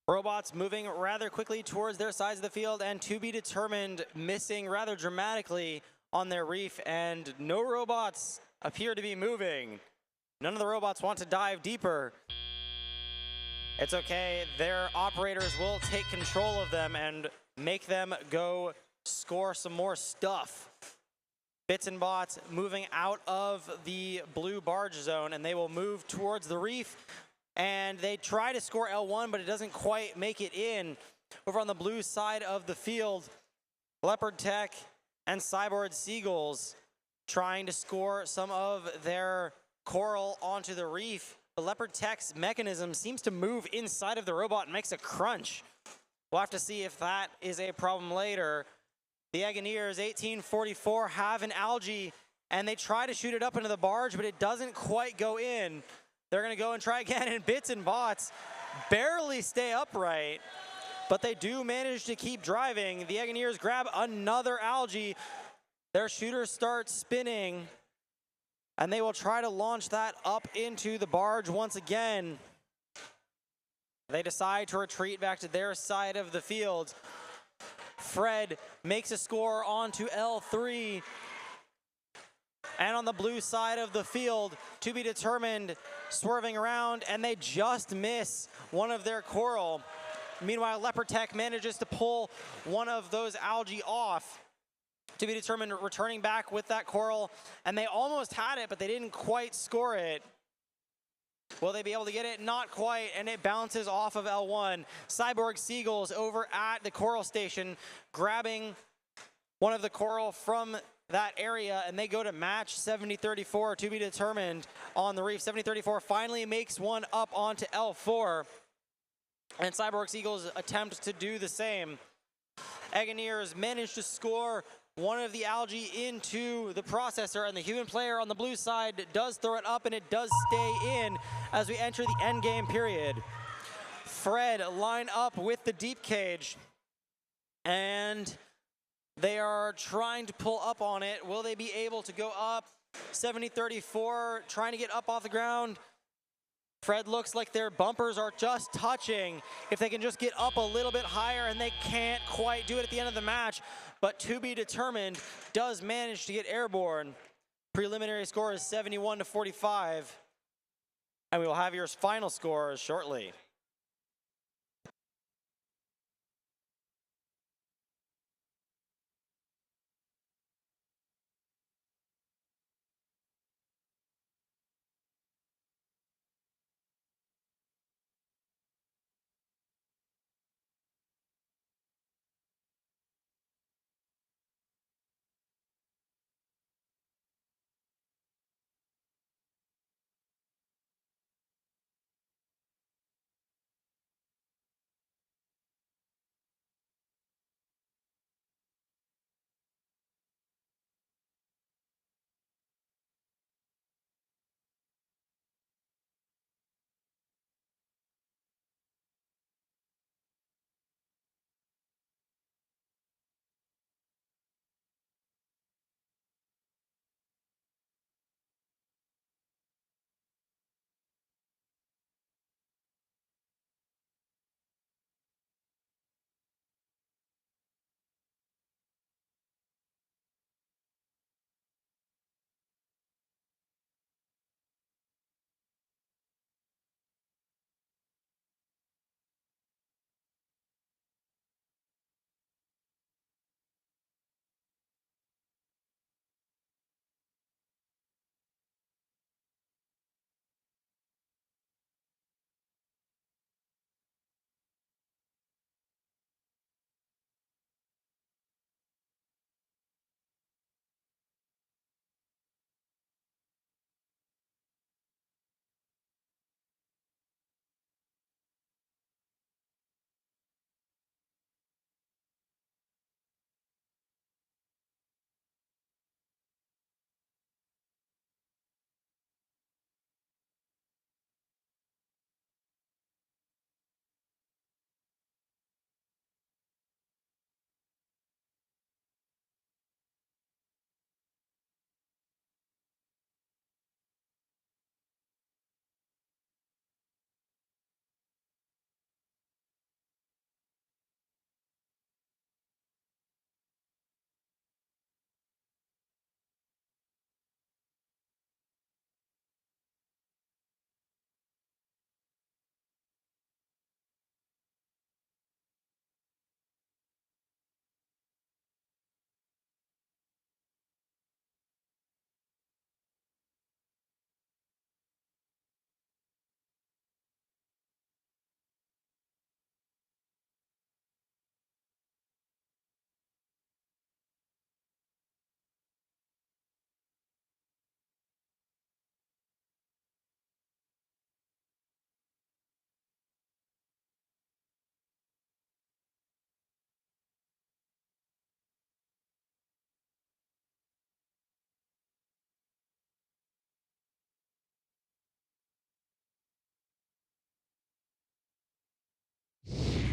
Robots moving rather quickly towards their sides of the field, and to be determined missing rather dramatically on their reef, and no robots appear to be moving. None of the robots want to dive deeper. It's okay, their operators will take control of them and make them go score some more stuff. Bits and bots moving out of the blue barge zone, and they will move towards the reef, and they try to score L1, but it doesn't quite make it in. Over on the blue side of the field, Leopard Tech and Cyborg Seagulls trying to score some of their coral onto the reef. The Leopard Tech's mechanism seems to move inside of the robot and makes a crunch. We'll have to see if that is a problem later. The Engineers, 1844, have an algae, and they try to shoot it up into the barge, but it doesn't quite go in. They're going to go and try again, and Bits and Bots barely stay upright, but they do manage to keep driving. The Engineers grab another algae. Their shooter starts spinning, and they will try to launch that up into the barge once again. They decide to retreat back to their side of the field. Fred makes a score onto L3. And on the blue side of the field, to be determined, swerving around, and they just miss one of their coral. Meanwhile, Leopard Tech manages to pull one of those algae off. To be determined, returning back with that coral, and they almost had it, but they didn't quite score it. Will they be able to get it? Not quite, and it bounces off of L1. Cyborg Seagulls over at the coral station, grabbing one of the coral from that area, and they go to match 7034, to be determined on the reef. 7034 finally makes one up onto L4, and Cyborg Seagulls attempt to do the same. Engineers manage to score one of the algae into the processor, and the human player on the blue side does throw it up, and it does stay in as we enter the end game period. Fred line up with the deep cage, and they are trying to pull up on it. Will they be able to go up? 7034 trying to get up off the ground. Fred looks like their bumpers are just touching. If they can just get up a little bit higher, and they can't quite do it at the end of the match, but to be determined does manage to get airborne. Preliminary score is 71-45, and we will have your final scores shortly.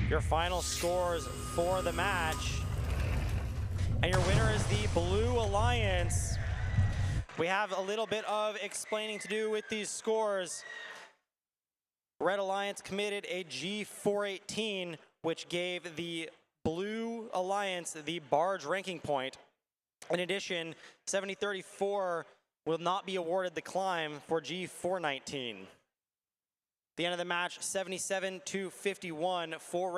your final scores for the match. And your winner is the Blue Alliance. We have a little bit of explaining to do with these scores. Red Alliance committed a G418, which gave the Blue Alliance the barge ranking point. In addition, 7034 will not be awarded the climb for G419. The end of the match, 77-51, 4 ranked